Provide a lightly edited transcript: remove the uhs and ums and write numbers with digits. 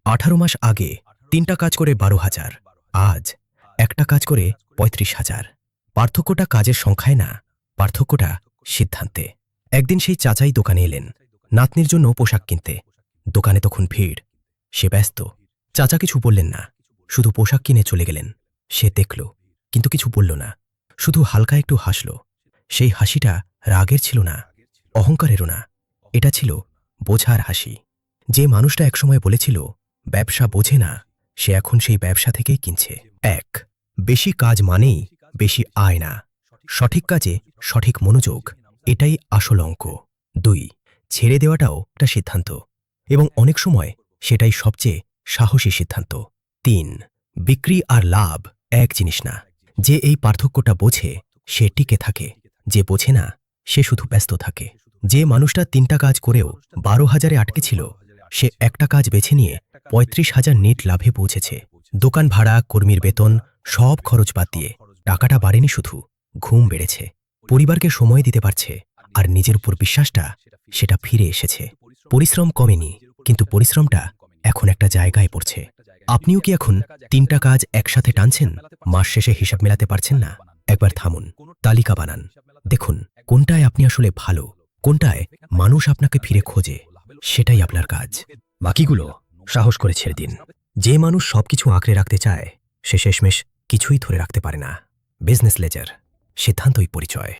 18 মাস আগে 3টা কাজ করে 12,000, আজ একটা কাজ করে 35,000। পার্থক্যটা কাজের সংখ্যায় না, পার্থক্যটা সিদ্ধান্তে। একদিন সেই চাচাই দোকানে এলেন নাতনির জন্য পোশাক কিনতে। দোকানে তখন ভিড়, সে ব্যস্ত। চাচা কিছু বললেন না, শুধু পোশাক কিনে চলে গেলেন। সে দেখল, কিন্তু কিছু বলল না, শুধু হালকা একটু হাসল। সেই হাসিটা রাগের ছিল না, অহংকারেরও না, এটা ছিল বোঝার হাসি। যে মানুষটা একসময় বলেছিল ব্যবসা বোঝে না, সে এখন সেই ব্যবসা থেকেই কিনছে। 1. বেশি কাজ মানেই বেশি আয় না, সঠিক কাজে সঠিক মনোযোগ, এটাই আসল অঙ্ক। 2. ছেড়ে দেওয়াটাও একটা সিদ্ধান্ত, এবং অনেক সময় সেটাই সবচেয়ে সাহসী সিদ্ধান্ত। 3. বিক্রি আর লাভ এক জিনিস না। যে এই পার্থক্যটা বোঝে সে টিকে থাকে, যে বোঝে না সে শুধু ব্যস্ত থাকে। যে মানুষটা 3টা কাজ করেও 12,000-এ আটকে ছিল, সে একটা কাজ বেছে নিয়ে 35,000 নেট লাভে পৌঁছেছে। দোকান ভাড়া, কর্মীর বেতন, সব খরচ বাদ দিয়ে টাকাটা বাড়েনি, শুধু ঘুম বেড়েছে, পরিবারকে সময় দিতে পারছে, আর নিজের উপর বিশ্বাসটা সেটা ফিরে এসেছে। পরিশ্রম কমেনি, কিন্তু পরিশ্রমটা এখন একটা জায়গায় পড়ছে। আপনিও কি এখন 3টা কাজ একসাথে টানছেন? মাস শেষে হিসাব মেলাতে পারছেন না? একবার থামুন, তালিকা বানান, দেখুন কোনটায় আপনি আসলে ভালো, কোনটায় মানুষ আপনাকে ফিরে খোঁজে। সেটাই আপনার কাজ, বাকিগুলো সাহস করে ছেড়ে দিন। যে মানুষ সবকিছু আঁকড়ে রাখতে চায়, সে শেষমেশ কিছুই ধরে রাখতে পারে না। বিজনেস লেজার, সিদ্ধান্তই পরিচয়।